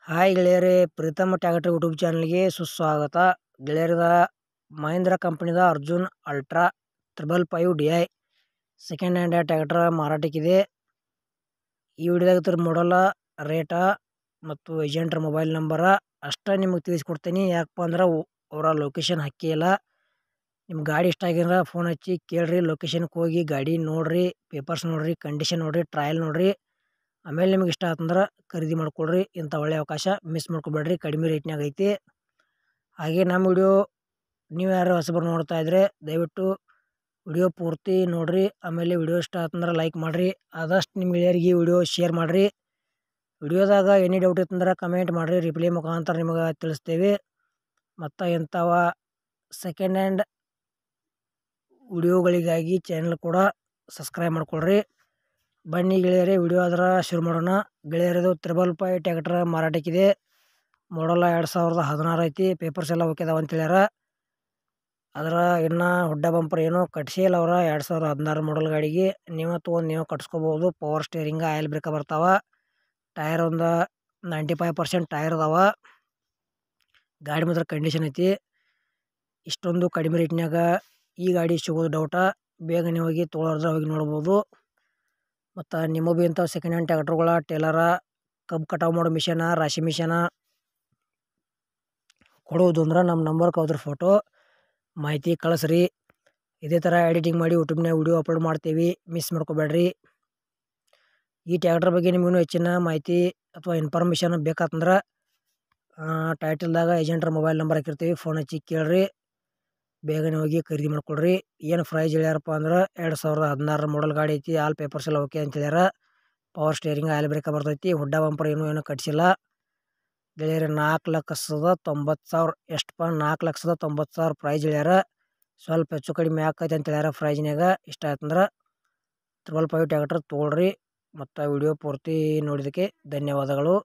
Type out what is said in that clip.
Hi ಗೆಳೆಯರೇ, Preetham tractor YouTube ಚಾನಲ್ಗೆ ಸುಸ್ವಾಗತ. ಗೆಳೆಯರದ ಮಹೇಂದ್ರ ಕಂಪನಿದ Arjun ultra 555Di second hand tractor ಮಾರಾಟಕ್ಕಿದೆ. ಈ ವಿಡಿಯೋದಾಗ ಇದ್ರ ಮಾಡಲ್ಲ, ರೇಟ ಮತ್ತು ಏಜೆಂಟ್ರ ಮೊಬೈಲ್ ನಂಬರ ಅಷ್ಟ ನಿಮಗೆ ತಿಳಿಸ್ಕೊಡ್ತೀನಿ. ಯಾಕಪ್ಪ ಅಂದ್ರೆ ಅವರ ಲೊಕೇಶನ್ ಹಾಕಿಲ್ಲ. ನಿಮ್ಮ ಗಾಡಿ ಇಷ್ಟ ಆಗಿದ್ರೆ ಫೋನ್ ಹಚ್ಚಿ ಕೇಳ್ರಿ. ಲೊಕೇಶನ್ಗೆ ಹೋಗಿ ಗಾಡಿ ನೋಡ್ರಿ, ಪೇಪರ್ಸ್ ನೋಡ್ರಿ, ಕಂಡೀಷನ್ ನೋಡ್ರಿ, ಟ್ರಯಲ್ ನೋಡ್ರಿ. ಆಮೇಲೆ ನಿಮ್ಗೆ ಇಷ್ಟ ಆತಂದ್ರೆ ಖರೀದಿ ಮಾಡ್ಕೊಳ್ರಿ. ಇಂಥ ಒಳ್ಳೆ ಅವಕಾಶ ಮಿಸ್ ಮಾಡ್ಕೊಬೇಡ್ರಿ, ಕಡಿಮೆ ರೇಟ್ನಾಗ ಐತಿ. ಹಾಗೆ ನಮ್ಮ ವಿಡಿಯೋ ನೀವು ಯಾರು ಹೊಸಬರು ನೋಡ್ತಾ ಇದ್ರೆ ದಯವಿಟ್ಟು ವಿಡಿಯೋ ಪೂರ್ತಿ ನೋಡ್ರಿ. ಆಮೇಲೆ ವಿಡಿಯೋ ಇಷ್ಟ ಆತಂದ್ರೆ ಲೈಕ್ ಮಾಡಿರಿ. ಆದಷ್ಟು ನಿಮ್ಮ ಗೆಳೆಯರಿಗೆ ವಿಡಿಯೋ ಶೇರ್ ಮಾಡಿರಿ. ವಿಡಿಯೋದಾಗ ಎನಿ ಡೌಟ್ ಇತ್ತಂದ್ರೆ ಕಮೆಂಟ್ ಮಾಡಿರಿ, ರಿಪ್ಲೈ ಮುಖಾಂತರ ನಿಮಗೆ ತಿಳಿಸ್ತೇವೆ. ಮತ್ತು ಇಂಥವ ಸೆಕೆಂಡ್ ಹ್ಯಾಂಡ್ ವಿಡಿಯೋಗಳಿಗಾಗಿ ಚಾನಲ್ ಕೂಡ ಸಬ್ಸ್ಕ್ರೈಬ್ ಮಾಡ್ಕೊಳ್ರಿ. ಬನ್ನಿ ಗೆಳೆಯರೇ, ವಿಡಿಯೋ ಆದ್ರೆ ಶುರು ಮಾಡೋಣ. ಗೆಳೆಯರದು 555 ಟ್ಯಾಕ್ಟರ್ ಮಾರಾಟಕ್ಕಿದೆ. ಮಾಡಲ್ಲ 2016 ಐತಿ. ಪೇಪರ್ಸ್ ಎಲ್ಲ ಓಕೆ ಅದಾವ ಅಂತ ಹೇಳ್ಯಾರ. ಅದರ ಇನ್ನು ಹುಡ್ಡ ಬಂಪರ್ ಏನೋ ಕಟ್ಸಿಲ್ಲ ಅವ್ರ. 2016 ಮಾಡಲ್ ಗಾಡಿಗೆ ನೀವು ತೊಗೊಂಡು ನೀವು ಕಟ್ಸ್ಕೋಬೋದು. ಪವರ್ ಸ್ಟೇರಿಂಗ್, ಆಯಿಲ್ ಬ್ರೇಕ ಬರ್ತಾವ. ಟೈರ್ ಒಂದು 95% ಟೈರ್ ಅದಾವ. ಗಾಡಿ ಮಾತ್ರ ಕಂಡೀಷನ್ ಐತಿ. ಇಷ್ಟೊಂದು ಕಡಿಮೆ ರೇಟ್ನಾಗ ಈ ಗಾಡಿ ಸಿಗೋದು ಡೌಟ. ಬೇಗ ನೀವು ಹೋಗಿ ತೊಗೊಳೋದ್ರೆ ಹೋಗಿ ನೋಡ್ಬೋದು. ಮತ್ತು ನಿಮ್ಮ ಭೀ ಇಂಥ ಸೆಕೆಂಡ್ ಹ್ಯಾಂಡ್ ಟ್ಯಾಕ್ಟರ್ಗಳ, ಟೇಲರ, ಕಬ್ಬು ಕಟಾವು ಮಾಡೋ ಮಿಷನ, ರಾಶಿ ಮಿಷನ ಕೊಡೋದು ಅಂದ್ರೆ ನಮ್ಮ ನಂಬರ್ಗೆ ಅದ್ರ ಫೋಟೋ ಮಾಹಿತಿ ಕಳಿಸ್ರಿ. ಇದೇ ಥರ ಎಡಿಟಿಂಗ್ ಮಾಡಿ ಯೂಟ್ಯೂಬ್ನಾಗ ವಿಡಿಯೋ ಅಪ್ಲೋಡ್ ಮಾಡ್ತೀವಿ, ಮಿಸ್ ಮಾಡ್ಕೋಬೇಡ್ರಿ. ಈ ಟ್ಯಾಕ್ಟರ್ ಬಗ್ಗೆ ನಿಮಗೂ ಹೆಚ್ಚಿನ ಮಾಹಿತಿ ಅಥವಾ ಇನ್ಫಾರ್ಮೇಷನ್ ಬೇಕಾತಂದ್ರೆ ಟೈಟಲ್ದಾಗ ಏಜೆಂಟ್ರ ಮೊಬೈಲ್ ನಂಬರ್ ಹಾಕಿರ್ತೀವಿ, ಫೋನ್ ಹಚ್ಚಿ ಕೇಳ್ರಿ. ಬೇಗನೆ ಹೋಗಿ ಖರೀದಿ ಮಾಡ್ಕೊಳ್ರಿ. ಏನು ಪ್ರೈಸ್ ಹೇಳ್ಯಾರಪ್ಪ ಅಂದ್ರೆ 2016 ಮಾಡಲ್ ಗಾಡಿ ಐತಿ. ಆಲ್ ಪೇಪರ್ಸ್ ಎಲ್ಲ ಓಕೆ ಅಂತ ಹೇಳ್ಯಾರ. ಪವರ್ ಸ್ಟೇರಿಂಗ್, ಆಯಿಲ್ ಬ್ರೇಕ ಬರ್ತೈತಿ. ಹುಡ್ಡ ಬಂಪರ್ ಏನೂ ಕಟ್ಸಿಲ್ಲ. ಗೆಳೆಯರೆ 4,90,000 ಎಷ್ಟಪ್ಪ, 4,90,000 ಪ್ರೈಸ್ ಹೇಳ್ಯಾರ. ಸ್ವಲ್ಪ ಹೆಚ್ಚು ಕಡಿಮೆ ಆಕೈತೆ ಅಂತ ಹೇಳ್ಯಾರ ಪ್ರೈಜ್ನಾಗ. ಇಷ್ಟ ಆಯ್ತಂದ್ರೆ 555 ಟ್ಯಾಕ್ಟರ್ ತೊಗೊಳ್ರಿ. ಮತ್ತು ವಿಡಿಯೋ ಪೂರ್ತಿ ನೋಡಿದ್ದಕ್ಕೆ ಧನ್ಯವಾದಗಳು.